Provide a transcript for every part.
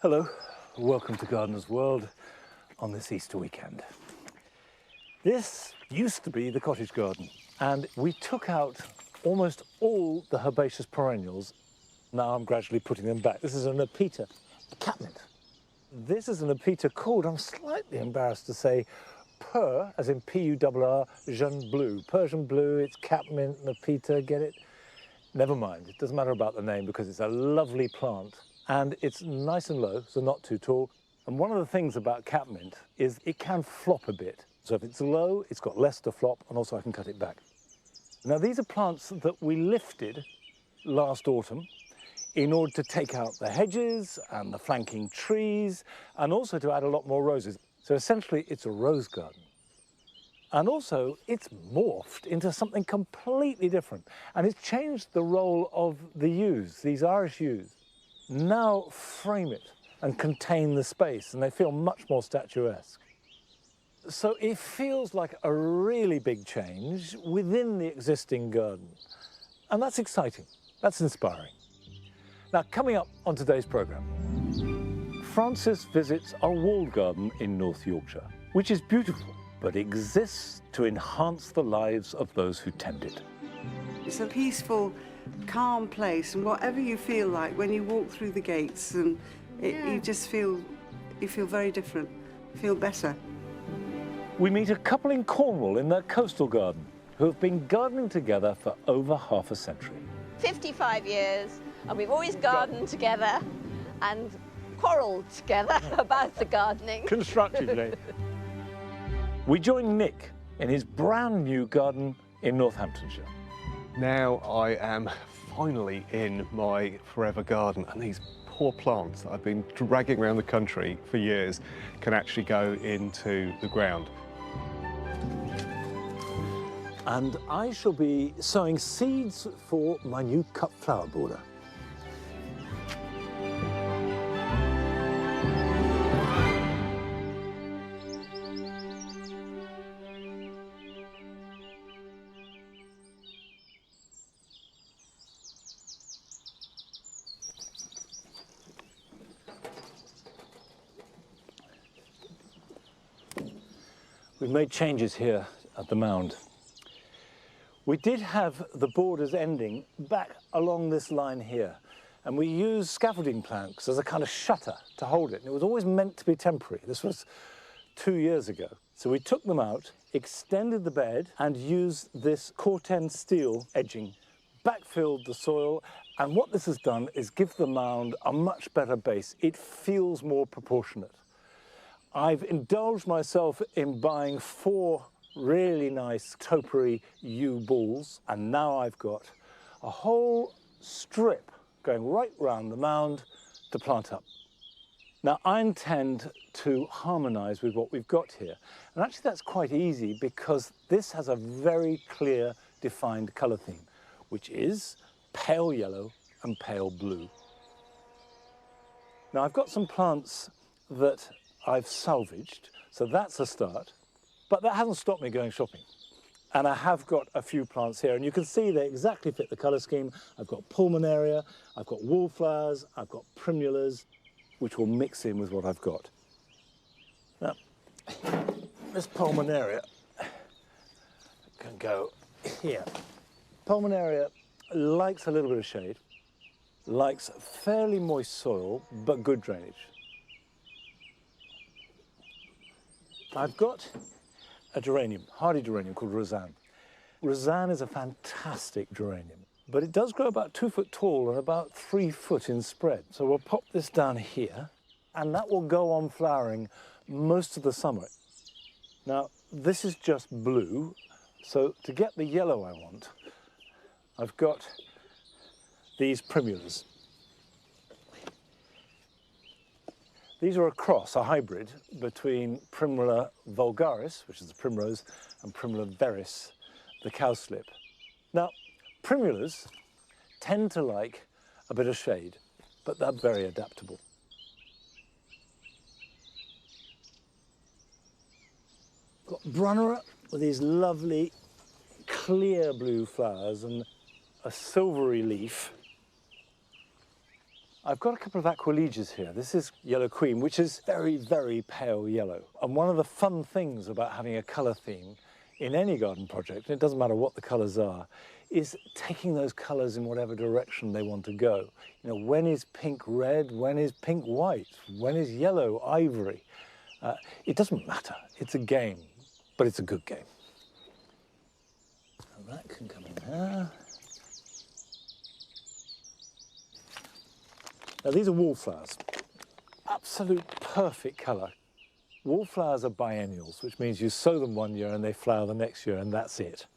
Hello, welcome to Gardener's World on this Easter weekend. This used to be the cottage garden, and we took out almost all the herbaceous perennials. Now I'm gradually putting them back. This is an Apita, a catmint. This is an Apita called, I'm slightly embarrassed to say, as in P-U-R-R, Jeune Bleu. Persian blue, it's catmint, and Apita, get it? Never mind, it doesn't matter about the name because it's a lovely plant. And it's nice and low, so not too tall. And one of the things about catmint is it can flop a bit. So if it's low, it's got less to flop, and also I can cut it back. Now these are plants that we lifted last autumn in order to take out the hedges and the flanking trees, and also to add a lot more roses. So essentially it's a rose garden. And also it's morphed into something completely different. And it's changed the role of the yews, these Irish yews. Now frame it and contain the space, and they feel much more statuesque. So it feels like a really big change within the existing garden. And that's exciting, that's inspiring. Now, coming up on today's programme, Francis visits our walled garden in North Yorkshire, which is beautiful, but exists to enhance the lives of those who tend it. It's a peaceful, calm place, and whatever you feel like when you walk through the gates, and you just feel very different, feel better. We meet a couple in Cornwall in their coastal garden who have been gardening together for over half a century. 55 years, and we've always gardened together and quarrelled together about the gardening. Constructively. We join Nick in his brand new garden in Northamptonshire. Now I am finally in my forever garden, and these poor plants that I've been dragging around the country for years can actually go into the ground. And I shall be sowing seeds for my new cut flower border. We've made changes here at the Mound. We did have the borders ending back along this line here, and we used scaffolding planks as a kind of shutter to hold it. And it was always meant to be temporary. This was 2 years ago. So we took them out, extended the bed, and used this corten steel edging, backfilled the soil, and what this has done is give the mound a much better base. It feels more proportionate. I've indulged myself in buying 4 really nice topiary yew balls, and now I've got a whole strip going right round the mound to plant up. Now I intend to harmonise with what we've got here, and actually that's quite easy because this has a very clear defined colour theme, which is pale yellow and pale blue. Now I've got some plants that I've salvaged, so that's a start, but that hasn't stopped me going shopping. And I have got a few plants here, and you can see they exactly fit the colour scheme. I've got pulmonaria, I've got wallflowers, I've got primulas, which will mix in with what I've got. Now, this pulmonaria can go here. Pulmonaria likes a little bit of shade, likes fairly moist soil, but good drainage. I've got a geranium, hardy geranium called Roseanne. Roseanne is a fantastic geranium, but it does grow about 2 foot tall and about 3 foot in spread. So we'll pop this down here, and that will go on flowering most of the summer. Now, this is just blue, so to get the yellow I want, I've got these primulas. These are a cross, a hybrid, between Primula vulgaris, which is the primrose, and Primula veris, the cowslip. Now, primulas tend to like a bit of shade, but they're very adaptable. Got Brunnera with these lovely clear blue flowers and a silvery leaf. I've got a couple of Aquilegias here. This is Yellow Queen, which is very, very pale yellow. And one of the fun things about having a colour theme in any garden project, and it doesn't matter what the colours are, is taking those colours in whatever direction they want to go. You know, when is pink red? When is pink white? When is yellow ivory? It doesn't matter. It's a game, but it's a good game. And that can come in there. Now these are wallflowers. Absolute perfect colour. Wallflowers are biennials, which means you sow them one year and they flower the next year, and that's it.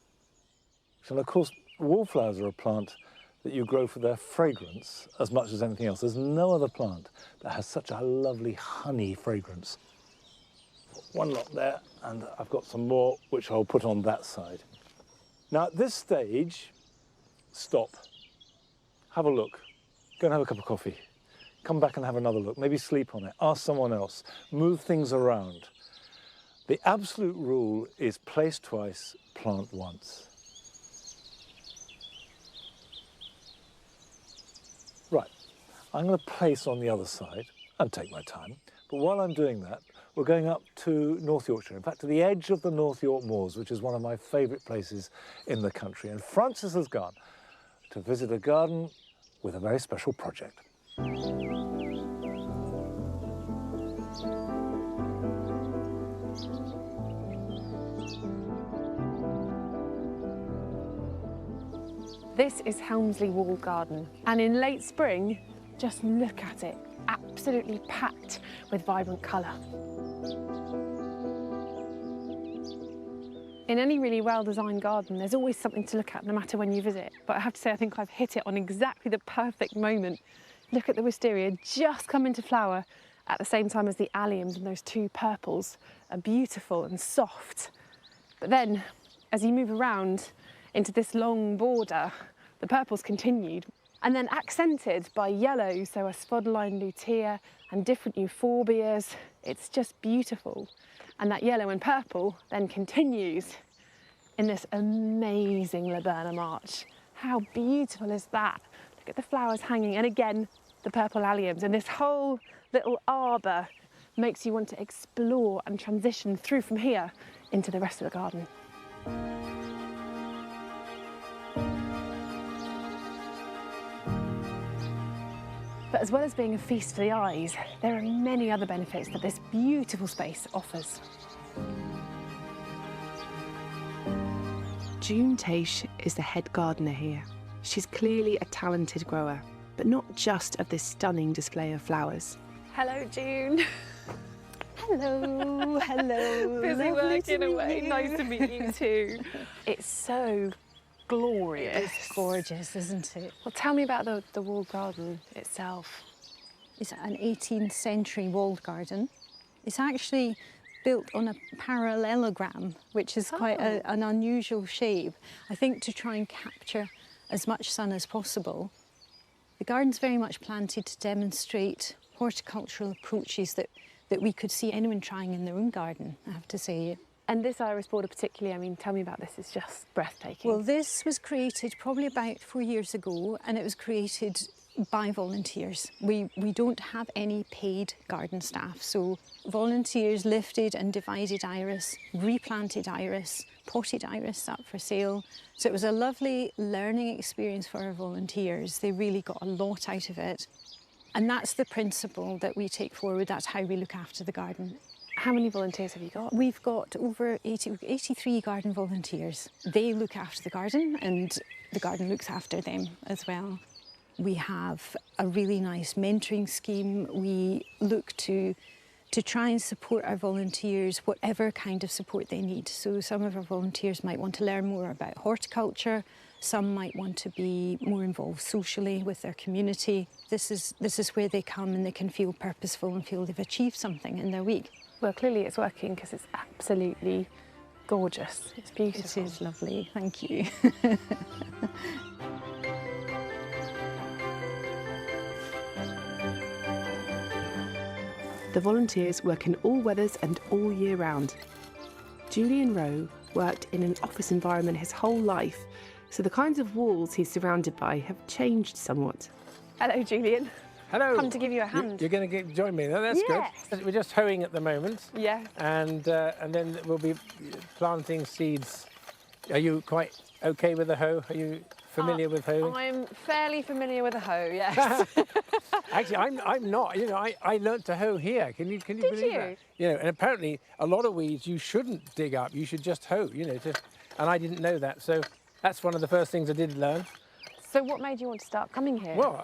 And of course, wallflowers are a plant that you grow for their fragrance as much as anything else. There's no other plant that has such a lovely honey fragrance. One lot there, and I've got some more which I'll put on that side. Now at this stage, stop, have a look, go and have a cup of coffee. Come back and have another look, maybe sleep on it, ask someone else, move things around. The absolute rule is place twice, plant once. Right, I'm going to place on the other side and take my time, but while I'm doing that, we're going up to North Yorkshire, in fact to the edge of the North York Moors, which is one of my favourite places in the country, and Francis has gone to visit a garden with a very special project. This is Helmsley Walled Garden, and in late spring, just look at it, absolutely packed with vibrant colour. In any really well-designed garden, there's always something to look at, no matter when you visit. But I have to say, I think I've hit it on exactly the perfect moment. Look at the wisteria just come into flower at the same time as the alliums, and those two purples are beautiful and soft. But then, as you move around into this long border, the purples continued, and then accented by yellow, so a spodline lutea and different euphorbias. It's just beautiful. And that yellow and purple then continues in this amazing laburnum arch. How beautiful is that? Look at the flowers hanging, and again, the purple alliums, and this whole little arbour makes you want to explore and transition through from here into the rest of the garden. But as well as being a feast for the eyes, there are many other benefits that this beautiful space offers. June Taish is the head gardener here. She's clearly a talented grower, but not just of this stunning display of flowers. Hello, June. Hello, hello. Busy working away. Nice to meet you too. It's so glorious. It's gorgeous, isn't it? Well, tell me about the walled garden itself. It's an 18th century walled garden. It's actually built on a parallelogram, which is quite an unusual shape, I think, to try and capture as much sun as possible. The garden's very much planted to demonstrate horticultural approaches that we could see anyone trying in their own garden, I have to say. And this iris border particularly, I mean, tell me about this, it's just breathtaking. Well, this was created probably about 4 years ago, and it was created by volunteers. We don't have any paid garden staff, so volunteers lifted and divided iris, replanted iris, potted iris up for sale. So it was a lovely learning experience for our volunteers. They really got a lot out of it. And that's the principle that we take forward. That's how we look after the garden. How many volunteers have you got? We've got over 83 garden volunteers. They look after the garden and the garden looks after them as well. We have a really nice mentoring scheme. We look to try and support our volunteers, whatever kind of support they need. So some of our volunteers might want to learn more about horticulture. Some might want to be more involved socially with their community. This is where they come and they can feel purposeful and feel they've achieved something in their week. Well, clearly it's working because it's absolutely gorgeous. It's beautiful. It is lovely, thank you. The volunteers work in all weathers and all year round. Julian Rowe worked in an office environment his whole life, so the kinds of walls he's surrounded by have changed somewhat. Hello, Julian. Hello. come to give you a hand. You're going to join me. No, that's Yes. good. We're just hoeing at the moment. Yeah. And then we'll be planting seeds. Are you quite okay with the hoe? Are you familiar with hoeing? I'm fairly familiar with a hoe, yes. Actually, I'm not. You know, I learnt to hoe here. Can you believe you? that? You know, and apparently a lot of weeds you shouldn't dig up. You should just hoe. You know, and I didn't know that. So that's one of the first things I did learn. So what made you want to start coming here? Well,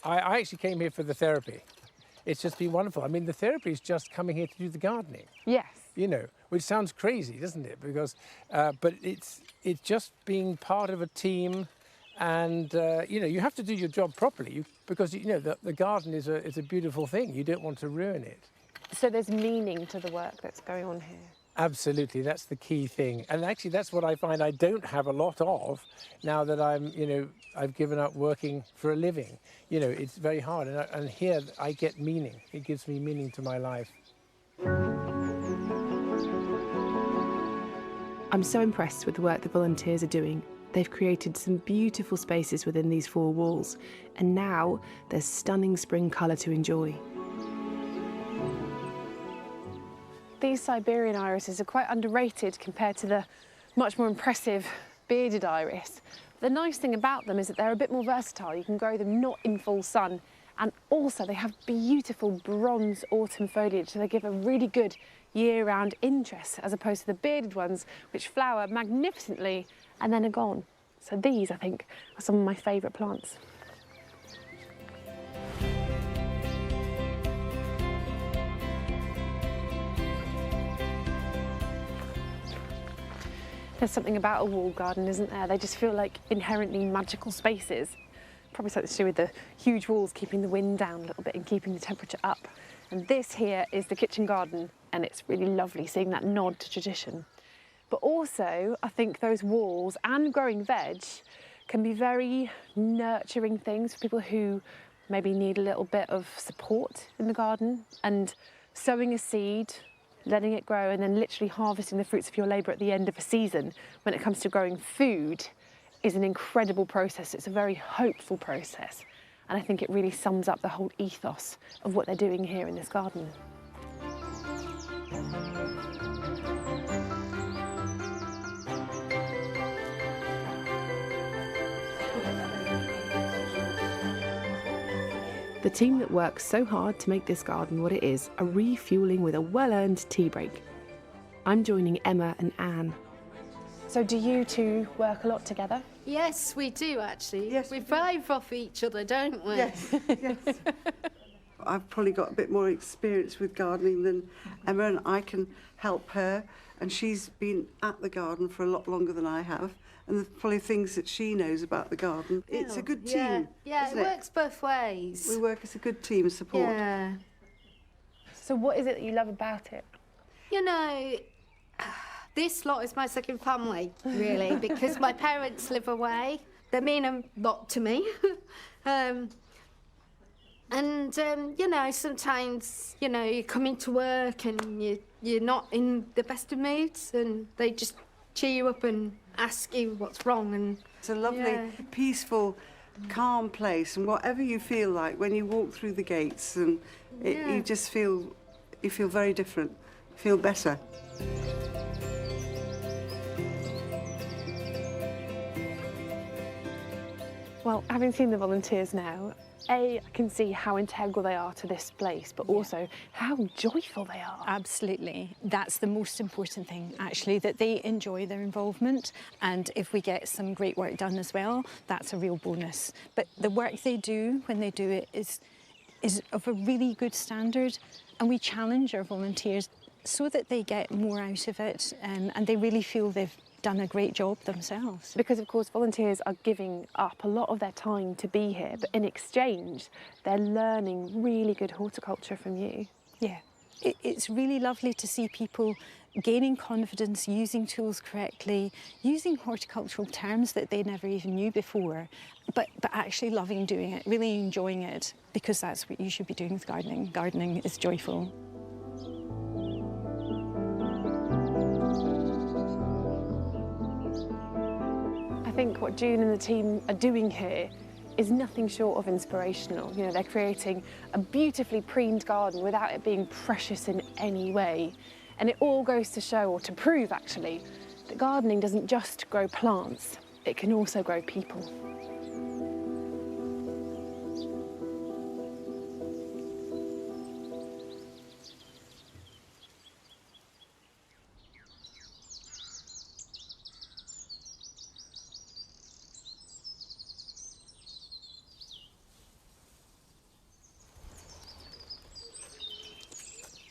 I actually came here for the therapy. It's just been wonderful. I mean, the therapy is just coming here to do the gardening. Yes. You know, which sounds crazy, doesn't it? Because, but it's just being part of a team, and you know, you have to do your job properly because you know the garden is a beautiful thing. You don't want to ruin it. So there's meaning to the work that's going on here. Absolutely, that's the key thing. And actually, that's what I find I don't have a lot of now that I've given up working for a living. You know, it's very hard, and here I get meaning. It gives me meaning to my life. I'm so impressed with the work the volunteers are doing. They've created some beautiful spaces within these 4 walls, and now there's stunning spring colour to enjoy. These Siberian irises are quite underrated compared to the much more impressive bearded iris. The nice thing about them is that they're a bit more versatile. You can grow them not in full sun, and also they have beautiful bronze autumn foliage, so they give a really good year-round interest as opposed to the bearded ones which flower magnificently and then are gone. So these, I think, are some of my favourite plants. There's something about a walled garden, isn't there? They just feel like inherently magical spaces. Probably something to do with the huge walls keeping the wind down a little bit and keeping the temperature up. And this here is the kitchen garden, and it's really lovely seeing that nod to tradition. But also, I think those walls and growing veg can be very nurturing things for people who maybe need a little bit of support in the garden, and sowing a seed, letting it grow, and then literally harvesting the fruits of your labour at the end of a season when it comes to growing food is an incredible process. It's a very hopeful process. And I think it really sums up the whole ethos of what they're doing here in this garden. The team that works so hard to make this garden what it is are refuelling with a well-earned tea break. I'm joining Emma and Anne. So do you two work a lot together? Yes, we do actually. Yes, we thrive off each other, don't we? Yes, yes. I've probably got a bit more experience with gardening than Emma, and I can help her. And she's been at the garden for a lot longer than I have. And there's probably things that she knows about the garden. It's a good team. Yeah, isn't it works both ways. We work as a good team support. Yeah. So what is it that you love about it? You know, this lot is my second family, really, because my parents live away. They mean a lot to me. You know, sometimes, you know, you come into work and you're not in the best of moods, and they just cheer you up and ask you what's wrong. And It's a lovely, peaceful, calm place, and whatever you feel like when you walk through the gates, and you just feel very different, feel better. Well, having seen the volunteers now, I can see how integral they are to this place, but also how joyful they are. Absolutely. That's the most important thing, actually, that they enjoy their involvement. And if we get some great work done as well, that's a real bonus. But the work they do when they do it is of a really good standard. And we challenge our volunteers so that they get more out of it, and they really feel they've done a great job themselves. Because, of course, volunteers are giving up a lot of their time to be here, but in exchange, they're learning really good horticulture from you. Yeah, it's really lovely to see people gaining confidence, using tools correctly, using horticultural terms that they never even knew before, but actually loving doing it, really enjoying it, because that's what you should be doing with gardening. Gardening is joyful. I think what June and the team are doing here is nothing short of inspirational. You know, they're creating a beautifully preened garden without it being precious in any way. And it all goes to show, or to prove actually, that gardening doesn't just grow plants, it can also grow people.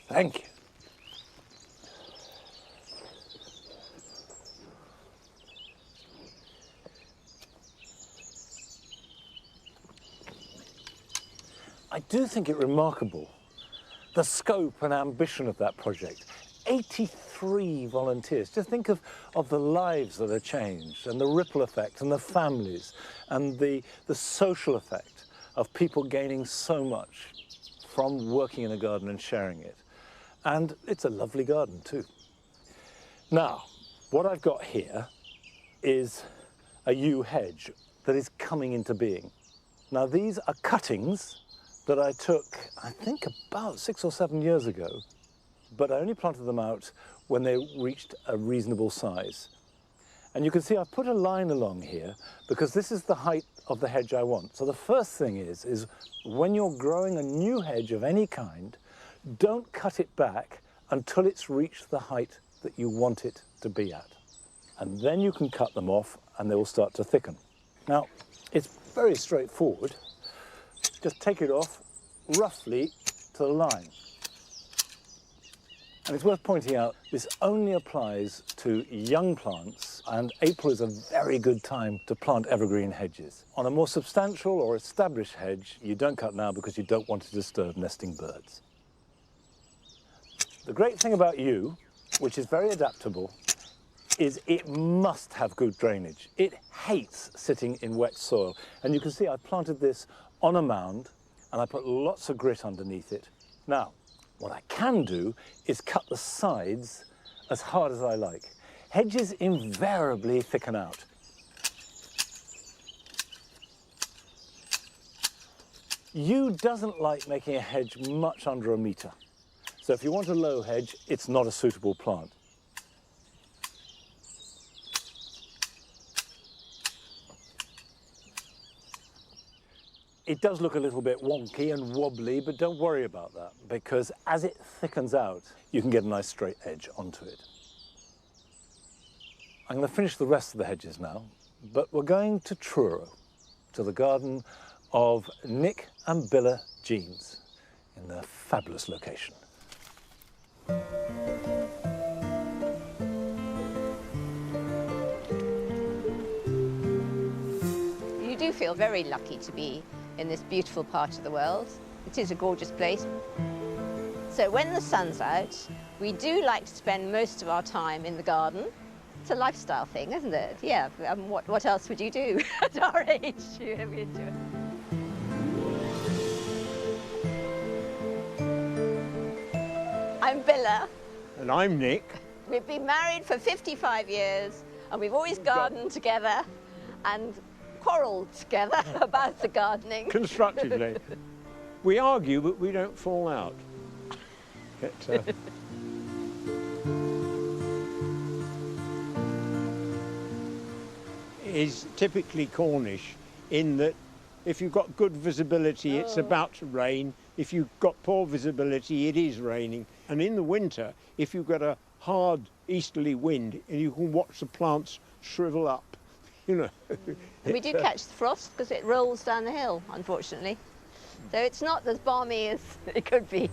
Thank you. I do think it remarkable, the scope and ambition of that project. 83 volunteers. Just think of the lives that are changed and the ripple effect and the families and the social effect of people gaining so much from working in a garden and sharing it. And it's a lovely garden too. Now, what I've got here is a yew hedge that is coming into being. Now, these are cuttings that I took, I think, about 6 or 7 years ago, but I only planted them out when they reached a reasonable size. And you can see I've put a line along here because this is the height of the hedge I want. So the first thing is when you're growing a new hedge of any kind, don't cut it back until it's reached the height that you want it to be at. And then you can cut them off and they will start to thicken. Now, it's very straightforward. Just take it off roughly to the line. And it's worth pointing out, this only applies to young plants, and April is a very good time to plant evergreen hedges. On a more substantial or established hedge, you don't cut now because you don't want to disturb nesting birds. The great thing about yew, which is very adaptable, is it must have good drainage. It hates sitting in wet soil. And you can see I planted this on a mound and I put lots of grit underneath it. Now, what I can do is cut the sides as hard as I like. Hedges invariably thicken out. Yew doesn't like making a hedge much under 1 metre. So if you want a low hedge, it's not a suitable plant. It does look a little bit wonky and wobbly, but don't worry about that, because as it thickens out, you can get a nice straight edge onto it. I'm going to finish the rest of the hedges now, but we're going to Truro, to the garden of Nick and Billa Jeans, in a fabulous location. You do feel very lucky to be in this beautiful part of the world. It is a gorgeous place. So when the sun's out, we do like to spend most of our time in the garden. It's a lifestyle thing, isn't it? Yeah, what else would you do at our age? I'm Billa. And I'm Nick. We've been married for 55 years and we've always gardened together and quarrelled together about the gardening. Constructively. We argue, but we don't fall out. It is typically Cornish in that if you've got good visibility, it's about to rain. If you've got poor visibility, it is raining. And in the winter, if you've got a hard easterly wind, and you can watch the plants shrivel up, you know. We do catch the frost because it rolls down the hill, unfortunately. So it's not as balmy as it could be.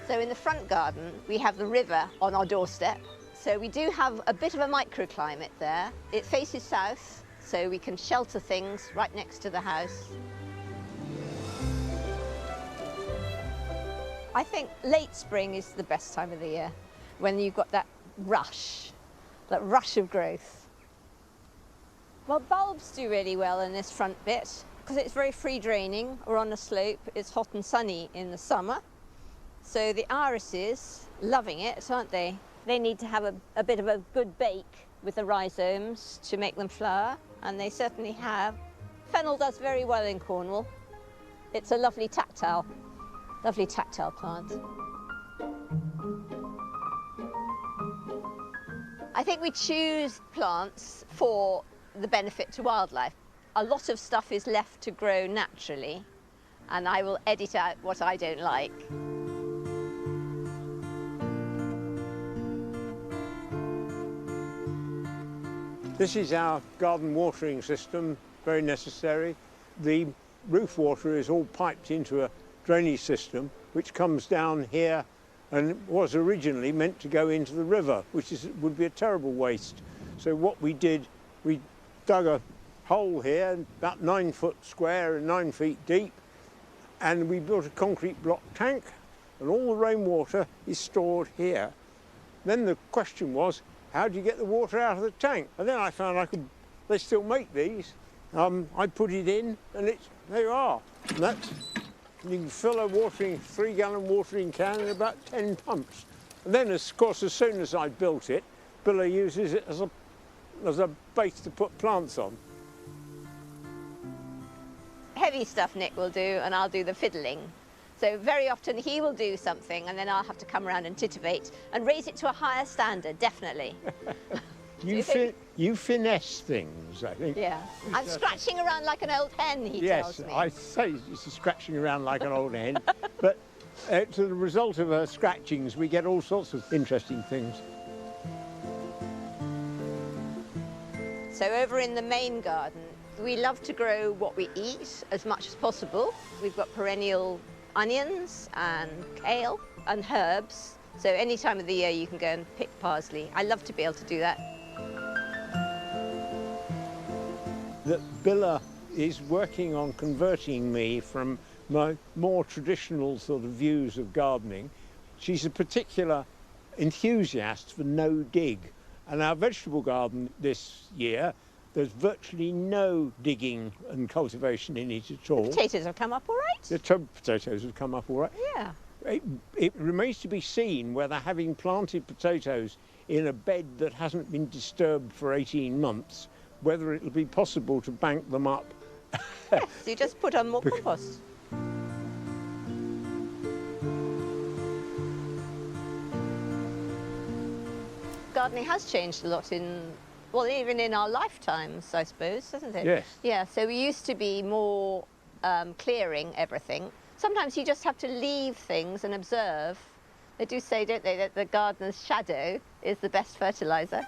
So in the front garden, we have the river on our doorstep. So we do have a bit of a microclimate there. It faces south, so we can shelter things right next to the house. I think late spring is the best time of the year, when you've got that rush of growth. Well, bulbs do really well in this front bit because it's very free draining. We're on a slope, it's hot and sunny in the summer. So the irises, loving it, aren't they? They need to have a bit of a good bake with the rhizomes to make them flower, and they certainly have. Fennel does very well in Cornwall. It's a lovely tactile plant. I think we choose plants for the benefit to wildlife. A lot of stuff is left to grow naturally, and I will edit out what I don't like. This is our garden watering system, very necessary. The roof water is all piped into a drainage system which comes down here and was originally meant to go into the river, which would be a terrible waste. So what we did, we dug a hole here about 9 foot square and 9 feet deep, and we built a concrete block tank, and all the rainwater is stored here. Then the question was, how do you get the water out of the tank? And then I found they still make these. I put it in, and there you are. And you can fill a 3-gallon watering can in about 10 pumps. And then, of course, as soon as I built it, Billa uses it as a base to put plants on. Heavy stuff Nick will do, and I'll do the fiddling. So very often he will do something, and then I'll have to come around and titivate and raise it to a higher standard, definitely. You finesse things, I think. Yeah. I'm scratching around like an old hen, he tells me. Yes, I say she's scratching around like an old hen. But to the result of her scratchings, we get all sorts of interesting things. So over in the main garden, we love to grow what we eat as much as possible. We've got perennial onions and kale and herbs. So any time of the year you can go and pick parsley. I love to be able to do that. That Billa is working on converting me from my more traditional sort of views of gardening. She's a particular enthusiast for no dig. And our vegetable garden this year, there's virtually no digging and cultivation in it at all. The potatoes have come up all right. The potatoes have come up all right. Yeah. It remains to be seen whether having planted potatoes in a bed that hasn't been disturbed for 18 months, whether it'll be possible to bank them up. Yes, you just put on more compost. Gardening has changed a lot even in our lifetimes, I suppose, hasn't it? Yes. Yeah, so we used to be more clearing everything. Sometimes you just have to leave things and observe. They do say, don't they, that the gardener's shadow is the best fertiliser.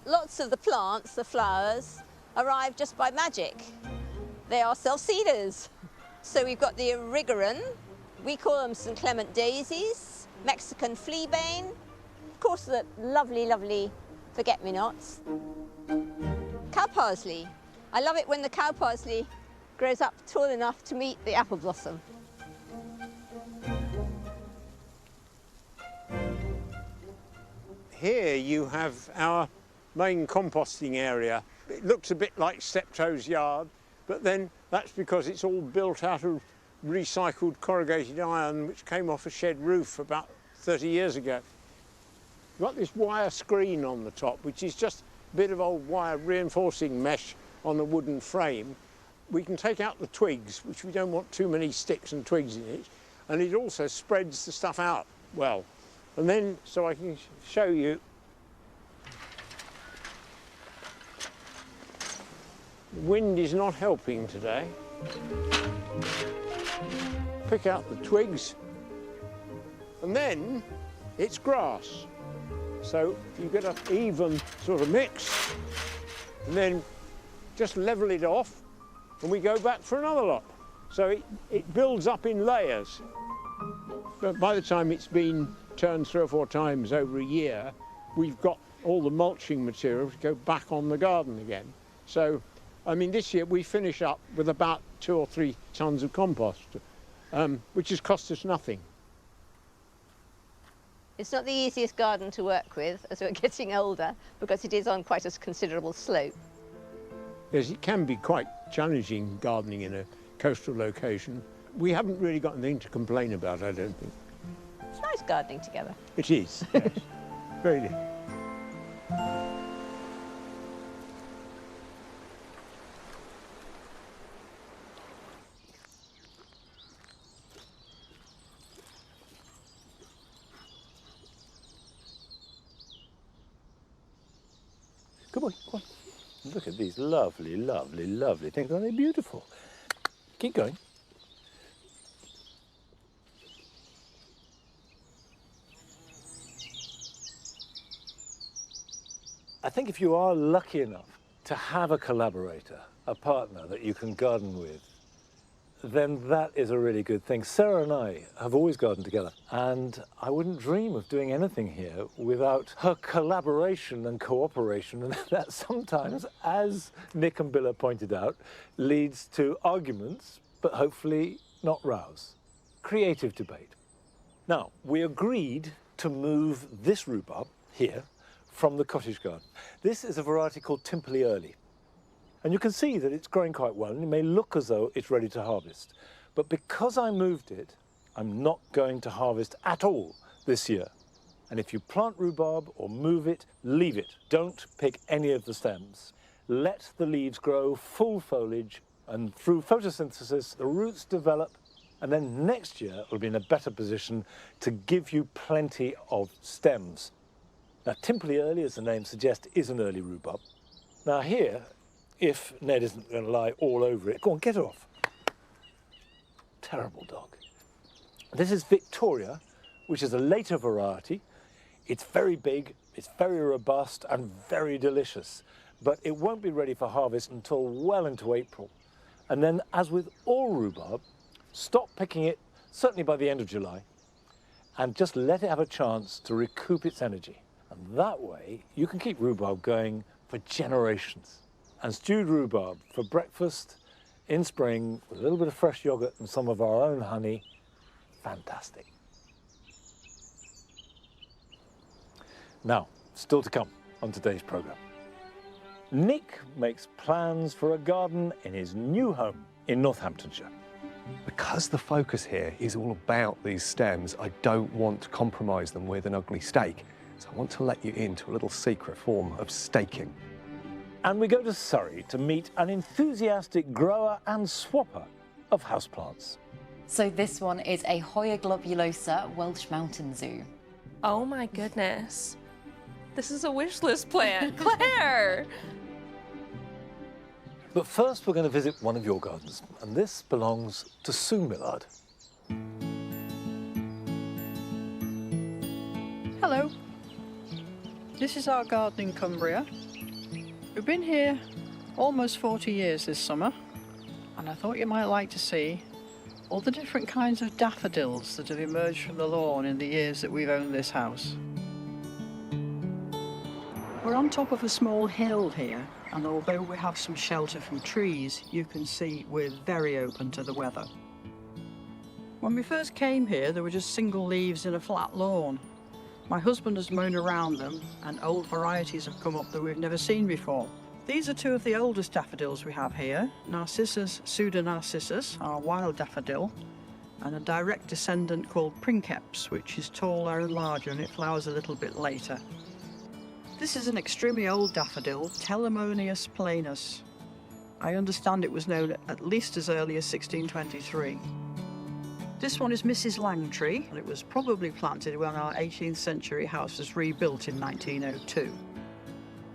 Lots of the plants, the flowers, arrive just by magic. They are self-seeders. So we've got the erigeron, we call them St. Clement daisies, Mexican fleabane, of course the lovely, lovely forget-me-nots. Cow parsley. I love it when the cow parsley grows up tall enough to meet the apple blossom. Here you have our main composting area. It looks a bit like Steptoe's yard, but then that's because it's all built out of recycled corrugated iron which came off a shed roof about 30 years ago. We've got this wire screen on the top, which is just a bit of old wire reinforcing mesh on a wooden frame. We can take out the twigs, which we don't want too many sticks and twigs in it, and it also spreads the stuff out well. And then, so I can show you, the wind is not helping today. Pick out the twigs, and then it's grass. So you get an even sort of mix, and then just level it off, and we go back for another lot. So it builds up in layers. But by the time it's been turned 3 or 4 times over a year, we've got all the mulching material to go back on the garden again. So, I mean, this year we finish up with about 2 or 3 tons of compost, which has cost us nothing. It's not the easiest garden to work with as we're getting older because it is on quite a considerable slope. Yes, it can be quite challenging gardening in a coastal location. We haven't really got anything to complain about, I don't think. It's nice gardening together. It is, yes. Very good. Good boy, go on. Look at these lovely, lovely, lovely things. Aren't they beautiful? Keep going. I think if you are lucky enough to have a collaborator, a partner that you can garden with, then that is a really good thing. Sarah and I have always gardened together, and I wouldn't dream of doing anything here without her collaboration and cooperation, and that sometimes, as Nick and Billa pointed out, leads to arguments, but hopefully not rows. Creative debate. Now, we agreed to move this rhubarb here from the cottage garden. This is a variety called Tophill Early. And you can see that it's growing quite well, and it may look as though it's ready to harvest. But because I moved it, I'm not going to harvest at all this year. And if you plant rhubarb or move it, leave it. Don't pick any of the stems. Let the leaves grow full foliage, and through photosynthesis, the roots develop, and then next year it'll be in a better position to give you plenty of stems. Now, Tophill Early, as the name suggests, is an early rhubarb. Now here, if Ned isn't going to lie all over it, go on, get off. Terrible dog. This is Victoria, which is a later variety. It's very big, it's very robust and very delicious, but it won't be ready for harvest until well into April. And then, as with all rhubarb, stop picking it, certainly by the end of July, and just let it have a chance to recoup its energy. And that way, you can keep rhubarb going for generations. And stewed rhubarb for breakfast in spring with a little bit of fresh yogurt and some of our own honey, fantastic. Now, still to come on today's programme. Nick makes plans for a garden in his new home in Northamptonshire. Because the focus here is all about these stems, I don't want to compromise them with an ugly stake. So I want to let you into a little secret form of staking. And we go to Surrey to meet an enthusiastic grower and swapper of houseplants. So this one is a Hoya globulosa Welsh mountain zoo. Oh my goodness. This is a wish list plant, Claire! But first we're going to visit one of your gardens, and this belongs to Sue Millard. Hello. This is our garden in Cumbria. We've been here almost 40 years this summer, and I thought you might like to see all the different kinds of daffodils that have emerged from the lawn in the years that we've owned this house. We're on top of a small hill here, and although we have some shelter from trees, you can see we're very open to the weather. When we first came here, there were just single leaves in a flat lawn. My husband has mown around them, and old varieties have come up that we've never seen before. These are two of the oldest daffodils we have here. Narcissus pseudonarcissus, our wild daffodil, and a direct descendant called princeps, which is taller and larger, and it flowers a little bit later. This is an extremely old daffodil, Telemonius planus. I understand it was known at least as early as 1623. This one is Mrs. Langtree, and it was probably planted when our 18th century house was rebuilt in 1902.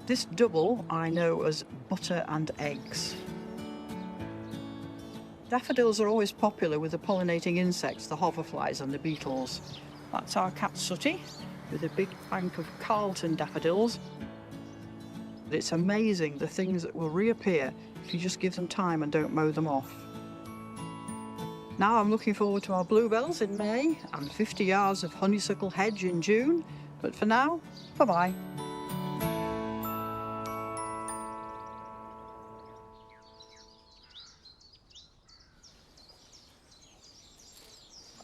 This double I know as butter and eggs. Daffodils are always popular with the pollinating insects, the hoverflies and the beetles. That's our cat Sooty, with a big bank of Carlton daffodils. It's amazing the things that will reappear if you just give them time and don't mow them off. Now I'm looking forward to our bluebells in May and 50 yards of honeysuckle hedge in June. But for now, bye-bye.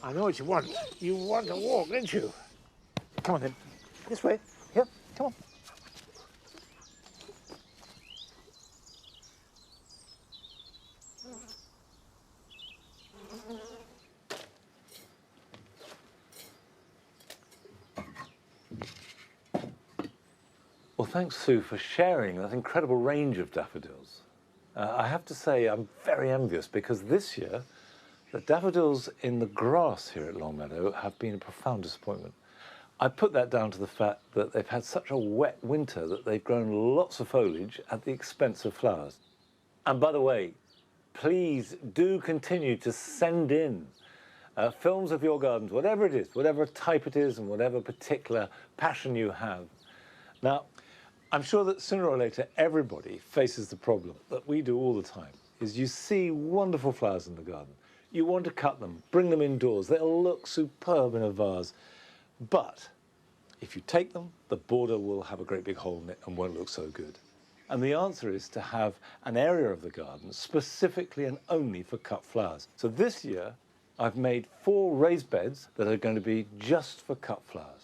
I know what you want. You want to walk, don't you? Come on then. This way. Here, come on. thanks, Sue, for sharing that incredible range of daffodils. I have to say I'm very envious because this year the daffodils in the grass here at Longmeadow have been a profound disappointment. I put that down to the fact that they've had such a wet winter that they've grown lots of foliage at the expense of flowers. And by the way, please do continue to send in films of your gardens, whatever it is, whatever type it is and whatever particular passion you have. Now, I'm sure that sooner or later everybody faces the problem that we do all the time, is you see wonderful flowers in the garden. You want to cut them, bring them indoors, they'll look superb in a vase. But if you take them, the border will have a great big hole in it and won't look so good. And the answer is to have an area of the garden specifically and only for cut flowers. So this year, I've made 4 raised beds that are going to be just for cut flowers.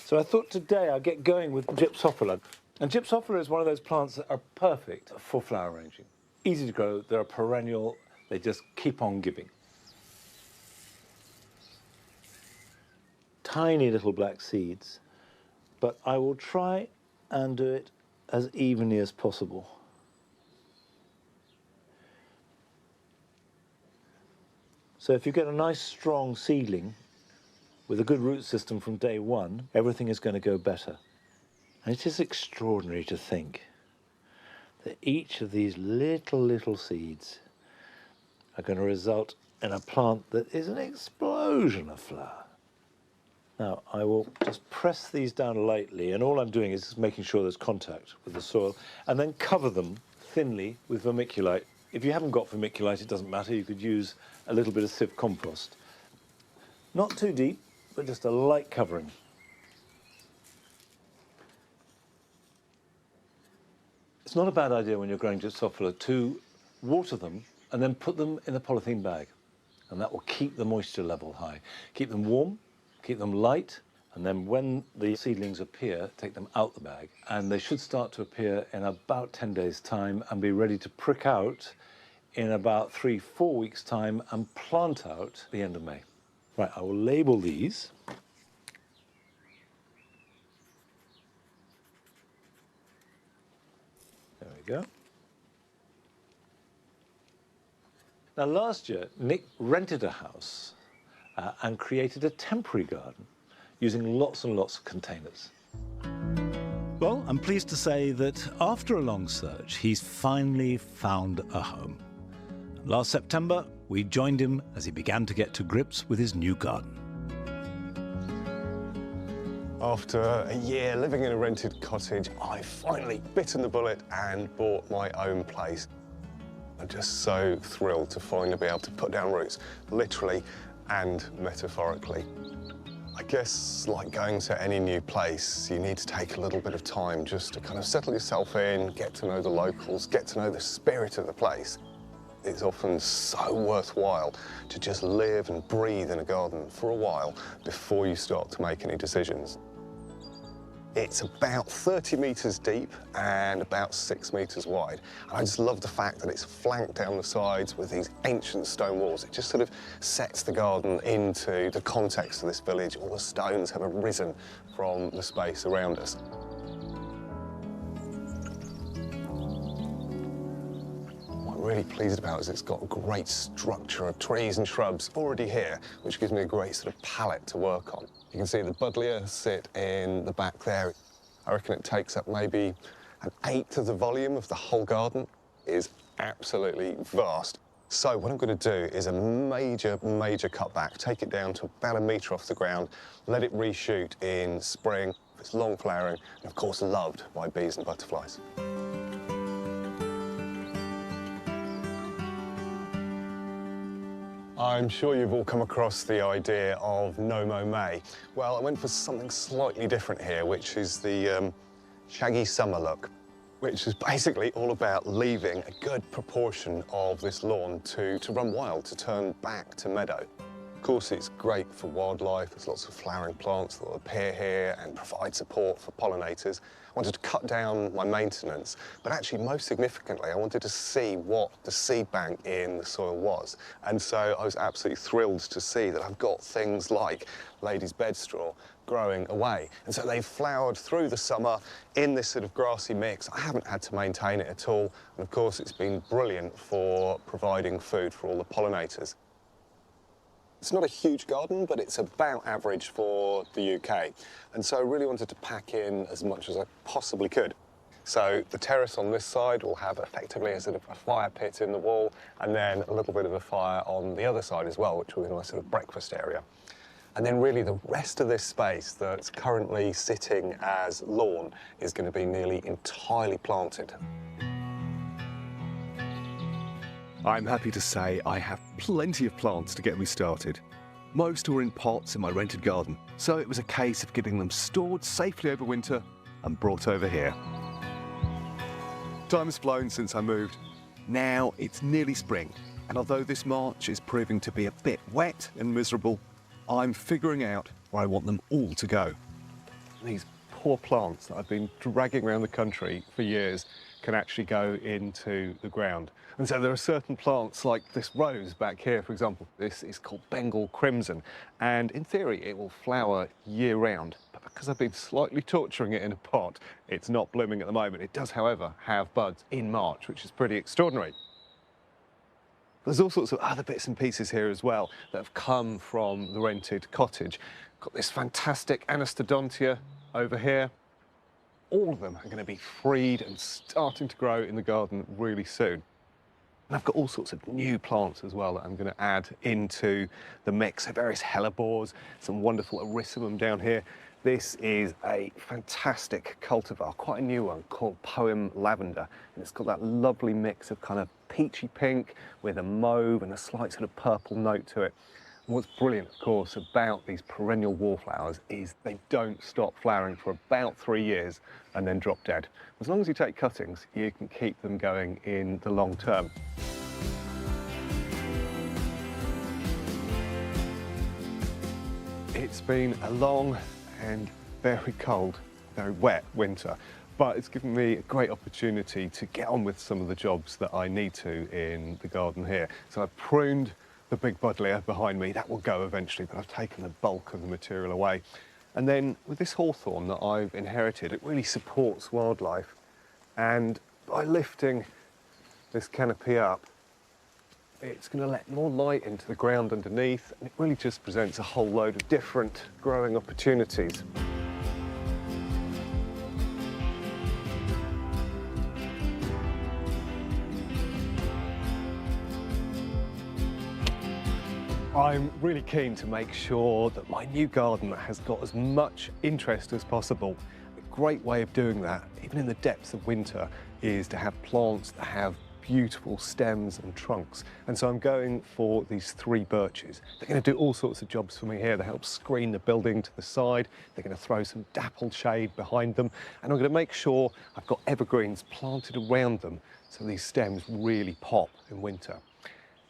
So I thought today I'd get going with Gypsophila. And Gypsophila is one of those plants that are perfect for flower arranging. Easy to grow, they're a perennial, they just keep on giving. Tiny little black seeds, but I will try and do it as evenly as possible. So if you get a nice strong seedling with a good root system from day one, everything is going to go better. And it is extraordinary to think that each of these little seeds are going to result in a plant that is an explosion of flower. Now, I will just press these down lightly, and all I'm doing is just making sure there's contact with the soil, and then cover them thinly with vermiculite. If you haven't got vermiculite, it doesn't matter. You could use a little bit of sieve compost. Not too deep, but just a light covering. It's not a bad idea when you're growing Gypsophila to water them and then put them in a polythene bag, and that will keep the moisture level high. Keep them warm, keep them light, and then when the seedlings appear, take them out the bag. And they should start to appear in about 10 days' time and be ready to prick out in about 3-4 weeks' time and plant out the end of May. Right, I will label these. There we go. Now, last year, Nick rented a house and created a temporary garden using lots and lots of containers. Well, I'm pleased to say that after a long search, he's finally found a home. Last September, we joined him as he began to get to grips with his new garden. After a year living in a rented cottage, I finally bitten the bullet and bought my own place. I'm just so thrilled to finally be able to put down roots, literally and metaphorically. I guess, like going to any new place, you need to take a little bit of time just to kind of settle yourself in, get to know the locals, get to know the spirit of the place. It's often so worthwhile to just live and breathe in a garden for a while before you start to make any decisions. It's about 30 metres deep and about 6 metres wide. And I just love the fact that it's flanked down the sides with these ancient stone walls. It just sort of sets the garden into the context of this village. All the stones have arisen from the space around us. What I'm really pleased about is it's got a great structure of trees and shrubs already here, which gives me a great sort of palette to work on. You can see the buddleia sit in the back there. I reckon it takes up maybe 1/8 of the volume of the whole garden. It is absolutely vast. So what I'm going to do is a major cutback, take it down to about 1 metre off the ground, let it reshoot in spring. It's long flowering and, of course, loved by bees and butterflies. I'm sure you've all come across the idea of no mow May. Well, I went for something slightly different here, which is the shaggy summer look, which is basically all about leaving a good proportion of this lawn to run wild, to turn back to meadow. Of course, it's great for wildlife. There's lots of flowering plants that will appear here and provide support for pollinators. I wanted to cut down my maintenance, but actually, most significantly, I wanted to see what the seed bank in the soil was. And so I was absolutely thrilled to see that I've got things like ladies' bed straw, growing away. And so they've flowered through the summer in this sort of grassy mix. I haven't had to maintain it at all. And of course, it's been brilliant for providing food for all the pollinators. It's not a huge garden, but it's about average for the UK. And so I really wanted to pack in as much as I possibly could. So the terrace on this side will have effectively a sort of a fire pit in the wall, and then a little bit of a fire on the other side as well, which will be a nice sort of breakfast area. And then really the rest of this space that's currently sitting as lawn is going to be nearly entirely planted. I'm happy to say I have plenty of plants to get me started. Most were in pots in my rented garden, so it was a case of getting them stored safely over winter and brought over here. Time has flown since I moved. Now it's nearly spring, and although this March is proving to be a bit wet and miserable, I'm figuring out where I want them all to go. These poor plants that I've been dragging around the country for years can actually go into the ground. And so there are certain plants like this rose back here, for example. This is called Bengal Crimson, and in theory it will flower year round. But because I've been slightly torturing it in a pot, it's not blooming at the moment. It does, however, have buds in March, which is pretty extraordinary. There's all sorts of other bits and pieces here as well that have come from the rented cottage. Got this fantastic Anastodontia over here. All of them are going to be freed and starting to grow in the garden really soon. And I've got all sorts of new plants as well that I'm going to add into the mix. So various hellebores, some wonderful Erysimum down here. This is a fantastic cultivar, quite a new one, called Poem Lavender. And it's got that lovely mix of kind of peachy pink with a mauve and a slight sort of purple note to it. And what's brilliant, of course, about these perennial wallflowers is they don't stop flowering for about 3 years and then drop dead. As long as you take cuttings, you can keep them going in the long term. It's been a long and very cold, very wet winter, but it's given me a great opportunity to get on with some of the jobs that I need to in the garden here. So I've pruned the big buddleia behind me. That will go eventually, but I've taken the bulk of the material away. And then with this hawthorn that I've inherited, it really supports wildlife. And by lifting this canopy up, it's going to let more light into the ground underneath, and it really just presents a whole load of different growing opportunities. I'm really keen to make sure that my new garden has got as much interest as possible. A great way of doing that, even in the depths of winter, is to have plants that have beautiful stems and trunks. And so I'm going for these 3 birches. They're going to do all sorts of jobs for me here. They help screen the building to the side. They're going to throw some dappled shade behind them. And I'm going to make sure I've got evergreens planted around them so these stems really pop in winter.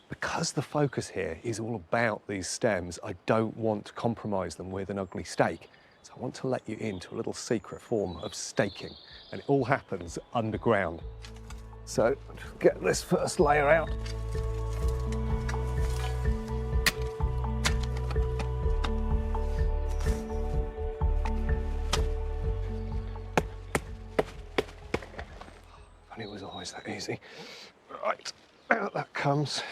Because the focus here is all about these stems, I don't want to compromise them with an ugly stake. So I want to let you into a little secret form of staking, and it all happens underground. So I'll just get this first layer out. And it was always that easy. Right, out that comes.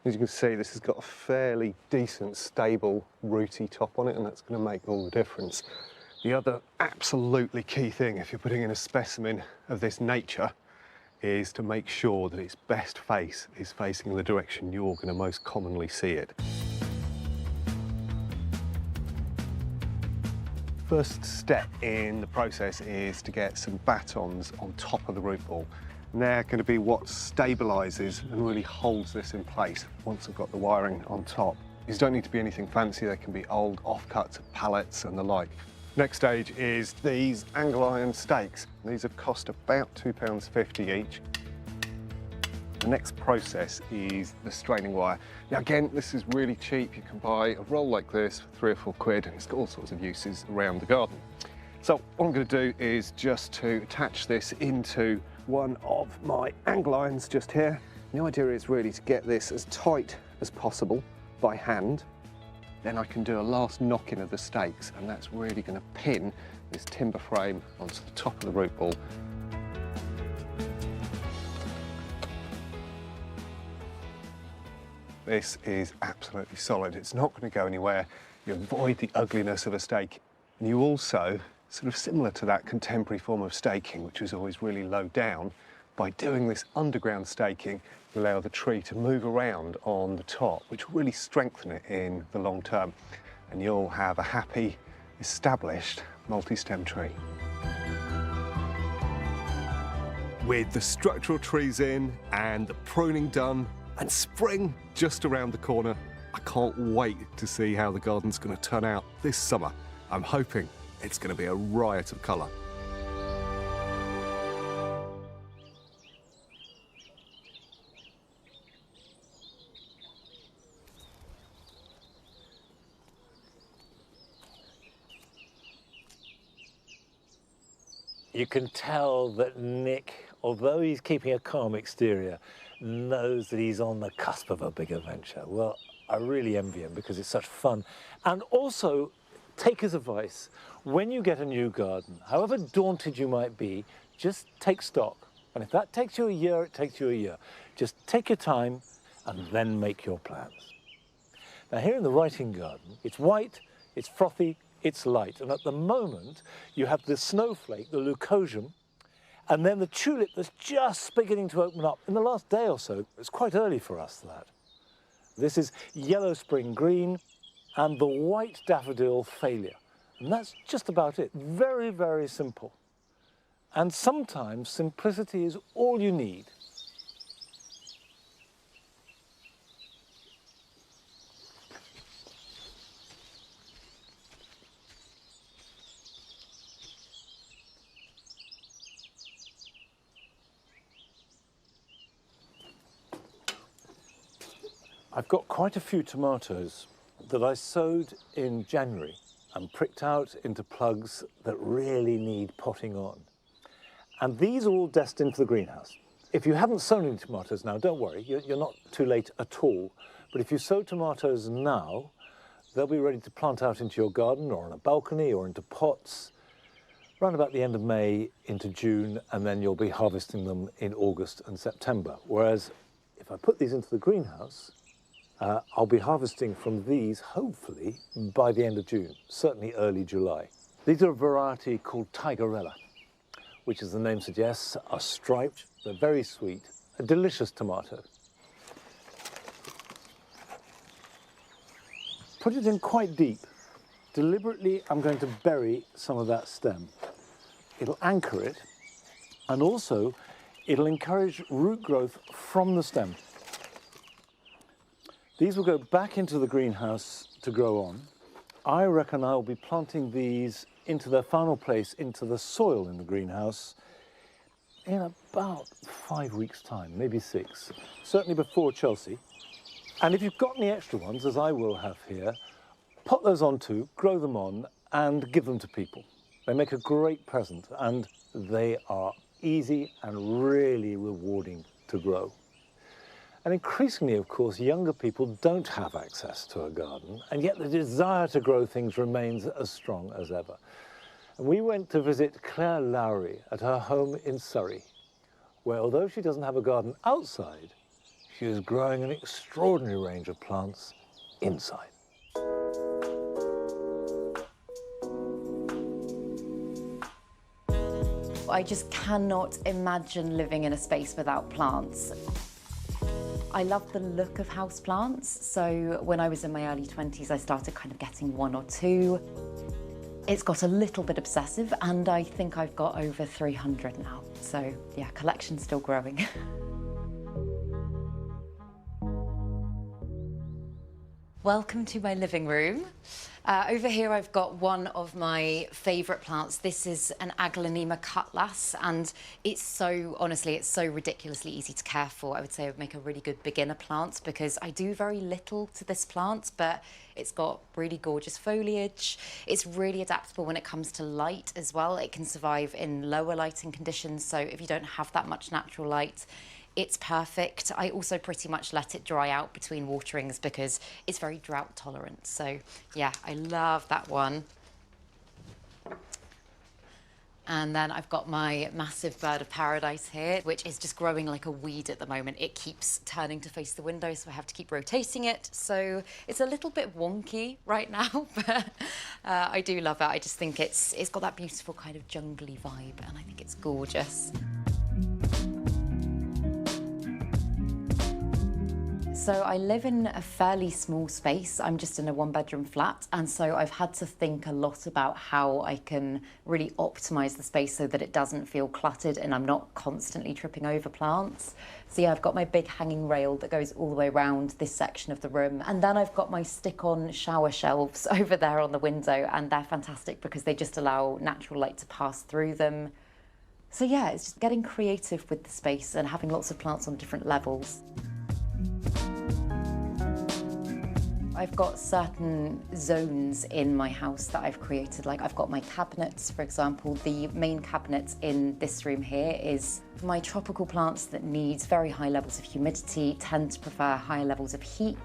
As you can see, this has got a fairly decent, stable, rooty top on it, and that's going to make all the difference. The other absolutely key thing, if you're putting in a specimen of this nature, is to make sure that its best face is facing the direction you're going to most commonly see it. First step in the process is to get some batons on top of the root ball. And they're going to be what stabilises and really holds this in place once I've got the wiring on top. These don't need to be anything fancy, they can be old offcuts of pallets and the like. Next stage is these angle iron stakes. These have cost about £2.50 each. The next process is the straining wire. Now again, this is really cheap. You can buy a roll like this for 3 or 4 quid, and it's got all sorts of uses around the garden. So what I'm going to do is just to attach this into one of my angle irons just here. The idea is really to get this as tight as possible by hand, Then I can do a last knock-in of the stakes, and that's really going to pin this timber frame onto the top of the root ball. This is absolutely solid. It's not going to go anywhere. You avoid the ugliness of a stake. And you also, sort of similar to that contemporary form of staking, which is always really low down, by doing this underground staking, you allow the tree to move around on the top, which will really strengthen it in the long term. And you'll have a happy, established multi-stem tree. With the structural trees in and the pruning done and spring just around the corner, I can't wait to see how the garden's going to turn out this summer. I'm hoping it's going to be a riot of colour. You can tell that Nick, although he's keeping a calm exterior, knows that he's on the cusp of a big adventure. Well, I really envy him because it's such fun. And also, take his advice. When you get a new garden, however daunted you might be, just take stock. And if that takes you a year, it takes you a year. Just take your time and then make your plans. Now, here in the writing garden, it's white, it's frothy, it's light. And at the moment, you have the snowflake, the leucosium, and then the tulip that's just beginning to open up in the last day or so. It's quite early for us, that. This is yellow spring green and the white daffodil failure. And that's just about it. Very, very simple. And sometimes simplicity is all you need. I've got quite a few tomatoes that I sowed in January and pricked out into plugs that really need potting on. And these are all destined for the greenhouse. If you haven't sown any tomatoes now, don't worry, you're not too late at all. But if you sow tomatoes now, they'll be ready to plant out into your garden or on a balcony or into pots around about the end of May into June, and then you'll be harvesting them in August and September. Whereas if I put these into the greenhouse, I'll be harvesting from these, hopefully, by the end of June, certainly early July. These are a variety called Tigerella, which, as the name suggests, are striped. They're very sweet, a delicious tomato. Put it in quite deep. Deliberately, I'm going to bury some of that stem. It'll anchor it, and also it'll encourage root growth from the stem. These will go back into the greenhouse to grow on. I reckon I'll be planting these into their final place, into the soil in the greenhouse, in about 5 weeks' time, maybe 6, certainly before Chelsea. And if you've got any extra ones, as I will have here, pop those on too, grow them on, and give them to people. They make a great present, and they are easy and really rewarding to grow. And increasingly, of course, younger people don't have access to a garden, and yet the desire to grow things remains as strong as ever. And we went to visit Claire Lowry at her home in Surrey, where although she doesn't have a garden outside, she is growing an extraordinary range of plants inside. I just cannot imagine living in a space without plants. I love the look of houseplants, so when I was in my early 20s, I started kind of getting 1 or 2. It's got a little bit obsessive, and I think I've got over 300 now. So yeah, collection's still growing. Welcome to my living room. Over here I've got one of my favourite plants. This is an Aglaonema cutlass, and it's so, honestly, it's so ridiculously easy to care for. I would say it would make a really good beginner plant because I do very little to this plant, but it's got really gorgeous foliage. It's really adaptable when it comes to light as well. It can survive in lower lighting conditions, so if you don't have that much natural light, it's perfect. I also pretty much let it dry out between waterings because it's very drought tolerant. So yeah, I love that one. And then I've got my massive bird of paradise here, which is just growing like a weed at the moment. It keeps turning to face the window, so I have to keep rotating it. So it's a little bit wonky right now, but I do love it. I just think it's got that beautiful kind of jungly vibe, and I think it's gorgeous. So I live in a fairly small space. I'm just in a one-bedroom flat, and so I've had to think a lot about how I can really optimise the space so that it doesn't feel cluttered and I'm not constantly tripping over plants. So yeah, I've got my big hanging rail that goes all the way around this section of the room, and then I've got my stick-on shower shelves over there on the window, and they're fantastic because they just allow natural light to pass through them. So yeah, it's just getting creative with the space and having lots of plants on different levels. I've got certain zones in my house that I've created. Like I've got my cabinets, for example. The main cabinet in this room here is my tropical plants that need very high levels of humidity, tend to prefer higher levels of heat.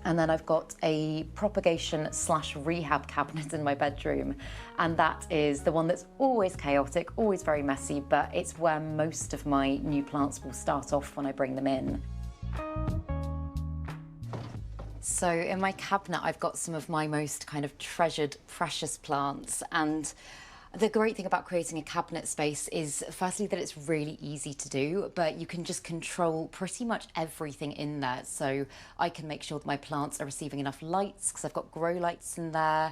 And then I've got a propagation/rehab cabinet in my bedroom. And that is the one that's always chaotic, always very messy, but it's where most of my new plants will start off when I bring them in. So in my cabinet, I've got some of my most kind of treasured, precious plants. And the great thing about creating a cabinet space is firstly that it's really easy to do, but you can just control pretty much everything in there. So I can make sure that my plants are receiving enough lights because I've got grow lights in there.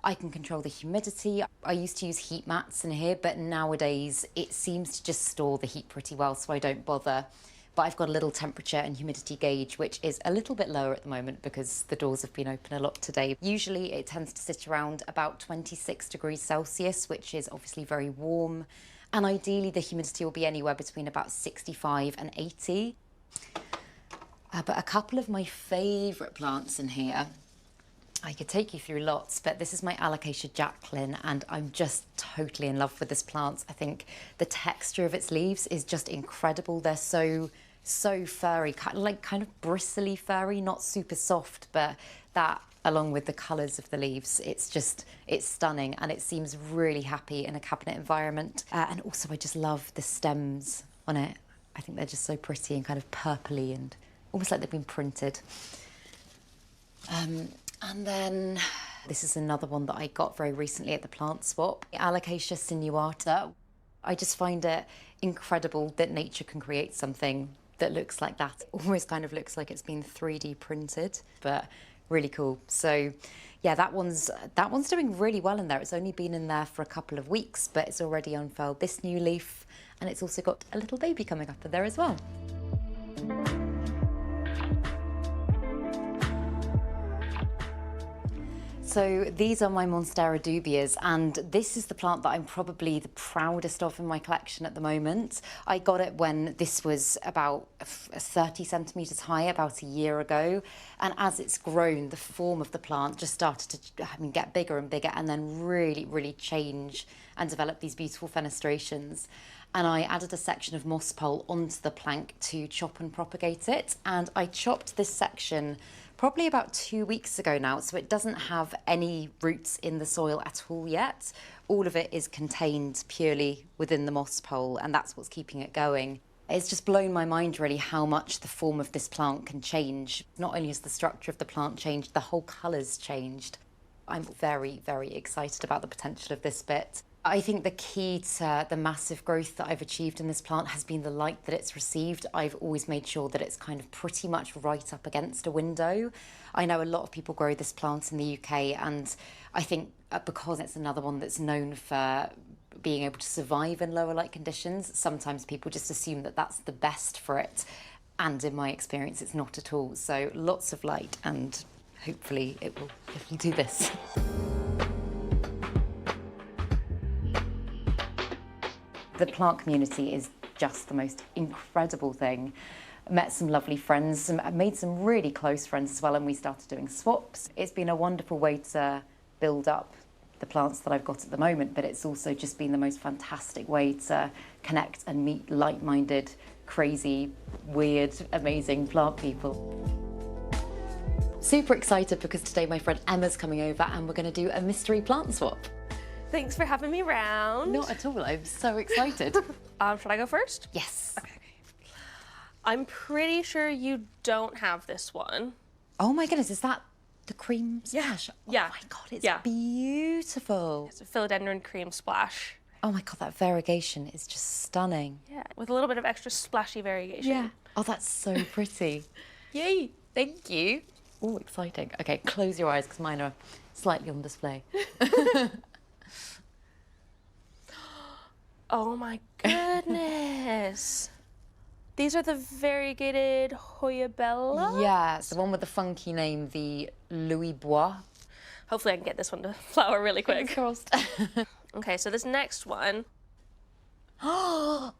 I can control the humidity. I used to use heat mats in here, but nowadays it seems to just store the heat pretty well, so I don't bother. But I've got a little temperature and humidity gauge, which is a little bit lower at the moment because the doors have been open a lot today. Usually it tends to sit around about 26 degrees Celsius, which is obviously very warm. And ideally the humidity will be anywhere between about 65 and 80. But a couple of my favourite plants in here, I could take you through lots, but this is my Alocasia Jacqueline, and I'm just totally in love with this plant. I think the texture of its leaves is just incredible. They're so furry, kind of bristly furry, not super soft, but that along with the colours of the leaves, it's stunning, and it seems really happy in a cabinet environment. And also I just love the stems on it. I think they're just so pretty and kind of purpley and almost like they've been printed. And then this is another one that I got very recently at the plant swap, Alocasia sinuata. I just find it incredible that nature can create something that looks like that. Almost kind of looks like it's been 3D printed, but really cool. So yeah, that one's doing really well in there. It's only been in there for a couple of weeks, but it's already unfurled this new leaf, and it's also got a little baby coming up in there as well. So these are my Monstera dubias, and this is the plant that I'm probably the proudest of in my collection at the moment. I got it when this was about 30 centimetres high about a year ago, and as it's grown, the form of the plant just started to get bigger and bigger, and then really change and develop these beautiful fenestrations. And I added a section of moss pole onto the plank to chop and propagate it, and I chopped this section probably about 2 weeks ago now, so it doesn't have any roots in the soil at all yet. All of it is contained purely within the moss pole, and that's what's keeping it going. It's just blown my mind really how much the form of this plant can change. Not only has the structure of the plant changed, the whole colour's changed. I'm very excited about the potential of this bit. I think the key to the massive growth that I've achieved in this plant has been the light that it's received. I've always made sure that it's kind of pretty much right up against a window. I know a lot of people grow this plant in the UK, and I think because it's another one that's known for being able to survive in lower light conditions, sometimes people just assume that that's the best for it. And in my experience, it's not at all. So lots of light, and hopefully it will do this. The plant community is just the most incredible thing. I met some lovely friends, I made some really close friends as well, and we started doing swaps. It's been a wonderful way to build up the plants that I've got at the moment, but it's also just been the most fantastic way to connect and meet like-minded crazy, weird, amazing plant people. Super excited because today my friend Emma's coming over and we're going to do a mystery plant swap. Thanks for having me round. Not at all, I'm so excited. Should I go first? Yes. Okay. I'm pretty sure you don't have this one. Oh my goodness, is that the cream splash? Yeah. Oh my God, it's beautiful. It's a philodendron cream splash. Oh my God, that variegation is just stunning. Yeah, with a little bit of extra splashy variegation. Yeah. Oh, that's so pretty. Yay. Thank you. Oh, exciting. Okay, close your eyes because mine are slightly on display. Oh my goodness. These are the variegated Hoyabella? Yeah, it's the one with the funky name, the Louis Bois. Hopefully I can get this one to flower really quick. Crossed. Okay, so this next one. Oh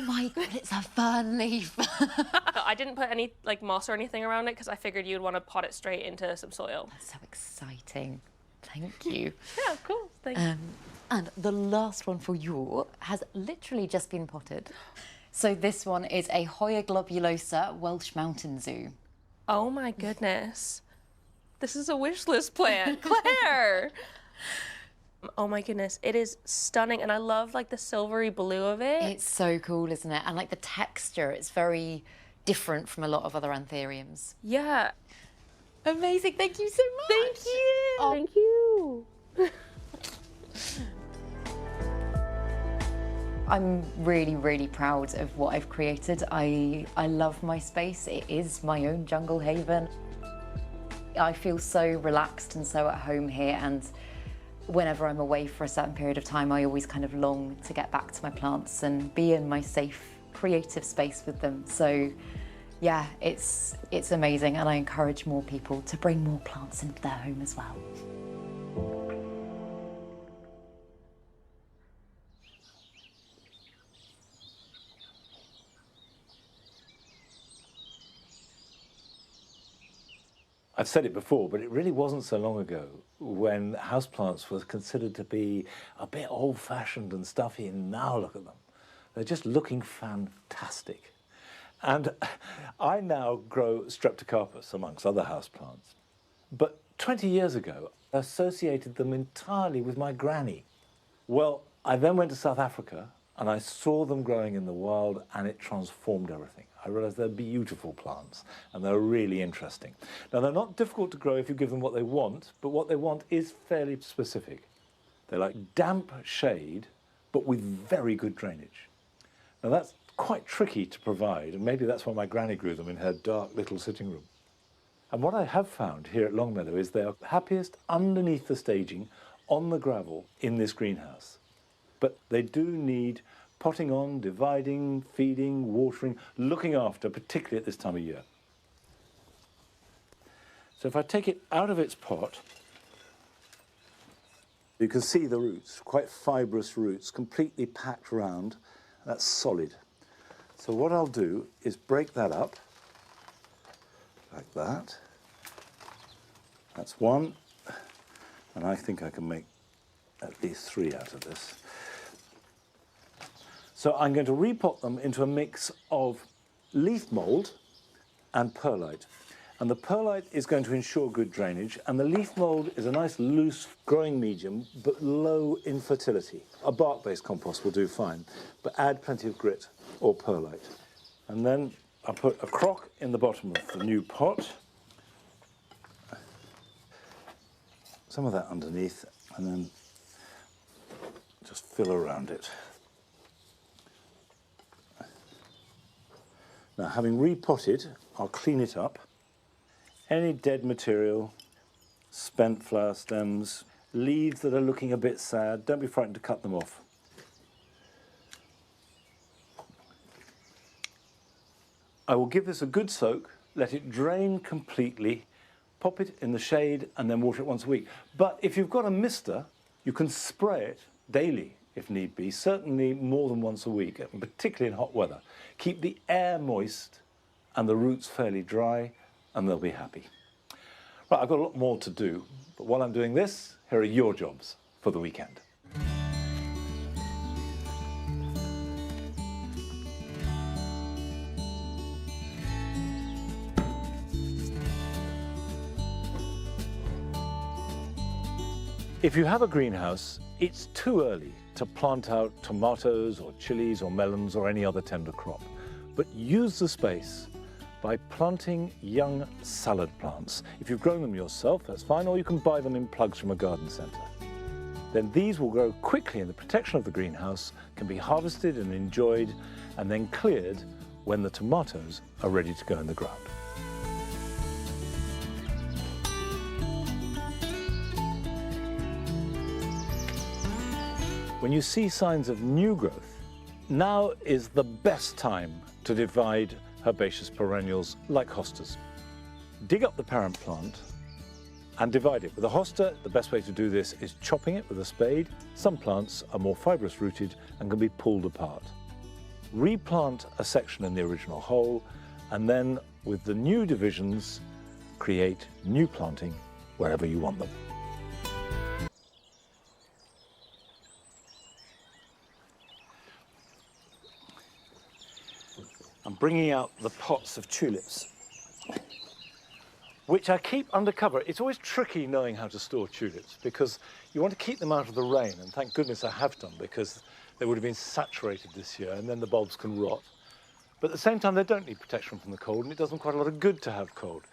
my God, it's a fern leaf. I didn't put any like moss or anything around it because I figured you'd want to pot it straight into some soil. That's so exciting. Thank you. Yeah, of course. Thank you. And the last one for you has literally just been potted. So this one is a Hoya globulosa Welsh mountain zoo. Oh my goodness. This is a wish list plant, Claire! Oh my goodness, it is stunning and I love like the silvery blue of it. It's so cool, isn't it? And like the texture, it's very different from a lot of other anthuriums. Yeah. Amazing, thank you so much. Thank you. Oh. Thank you. I'm really, really proud of what I've created. I love my space. It is my own jungle haven. I feel so relaxed and so at home here, and whenever I'm away for a certain period of time, I always kind of long to get back to my plants and be in my safe, creative space with them. So yeah, it's amazing, and I encourage more people to bring more plants into their home as well. I've said it before, but it really wasn't so long ago when houseplants were considered to be a bit old-fashioned and stuffy, and now look at them. They're just looking fantastic. And I now grow Streptocarpus amongst other houseplants. But 20 years ago, I associated them entirely with my granny. Well, I then went to South Africa and I saw them growing in the wild, and it transformed everything. I realised they're beautiful plants and they're really interesting. Now, they're not difficult to grow if you give them what they want, but what they want is fairly specific. They like damp shade, but with very good drainage. Now, that's quite tricky to provide, and maybe that's why my granny grew them in her dark little sitting room. And what I have found here at Longmeadow is they are happiest underneath the staging on the gravel in this greenhouse. But they do need potting on, dividing, feeding, watering, looking after, particularly at this time of year. So if I take it out of its pot, you can see the roots, quite fibrous roots, completely packed round. That's solid. So what I'll do is break that up, like that. That's one, and I think I can make at least 3 out of this. So I'm going to repot them into a mix of leaf mould and perlite. And the perlite is going to ensure good drainage, and the leaf mould is a nice loose growing medium, but low in fertility. A bark-based compost will do fine, but add plenty of grit or perlite. And then I'll put a crock in the bottom of the new pot. Some of that underneath, and then just fill around it. Now, having repotted, I'll clean it up. Any dead material, spent flower stems, leaves that are looking a bit sad, don't be frightened to cut them off. I will give this a good soak, let it drain completely, pop it in the shade, and then water it once a week. But if you've got a mister, you can spray it daily if need be, certainly more than once a week, and particularly in hot weather. Keep the air moist and the roots fairly dry, and they'll be happy. Right, I've got a lot more to do, but while I'm doing this, here are your jobs for the weekend. If you have a greenhouse, it's too early to plant out tomatoes or chilies or melons or any other tender crop. But use the space by planting young salad plants. If you've grown them yourself, that's fine, or you can buy them in plugs from a garden centre. Then these will grow quickly in the protection of the greenhouse, can be harvested and enjoyed, and then cleared when the tomatoes are ready to go in the ground. When you see signs of new growth, now is the best time to divide herbaceous perennials like hostas. Dig up the parent plant and divide it. With a hosta, the best way to do this is chopping it with a spade. Some plants are more fibrous rooted and can be pulled apart. Replant a section in the original hole, and then with the new divisions, create new planting wherever you want them. I'm bringing out the pots of tulips, which I keep under cover. It's always tricky knowing how to store tulips because you want to keep them out of the rain, and thank goodness I have done, because they would have been saturated this year and then the bulbs can rot. But at the same time, they don't need protection from the cold, and it does them quite a lot of good to have cold.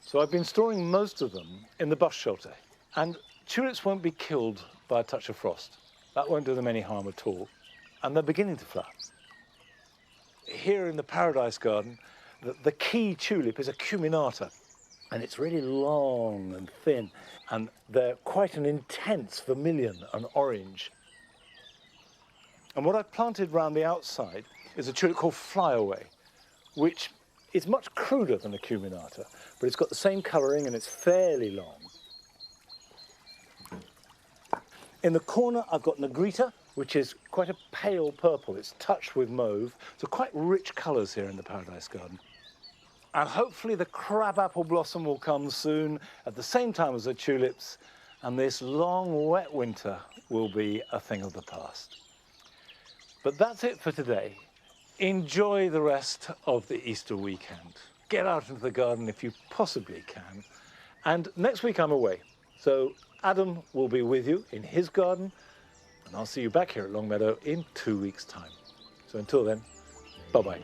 So I've been storing most of them in the bus shelter, and tulips won't be killed by a touch of frost. That won't do them any harm at all, and they're beginning to flower. Here in the Paradise Garden, the key tulip is a cuminata, and it's really long and thin, and they're quite an intense vermilion and orange. And what I've planted round the outside is a tulip called Flyaway, which is much cruder than a cuminata, but it's got the same colouring and it's fairly long. In the corner, I've got Negrita, which is quite a pale purple. It's touched with mauve, so quite rich colours here in the Paradise Garden. And hopefully the crabapple blossom will come soon at the same time as the tulips, and this long, wet winter will be a thing of the past. But that's it for today. Enjoy the rest of the Easter weekend. Get out into the garden if you possibly can. And next week I'm away, so Adam will be with you in his garden, and I'll see you back here at Longmeadow in 2 weeks' time. So until then, bye-bye.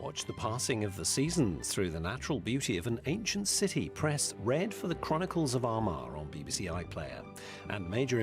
Watch the passing of the seasons through the natural beauty of an ancient city. Press red for the Chronicles of Armagh on BBC iPlayer. And major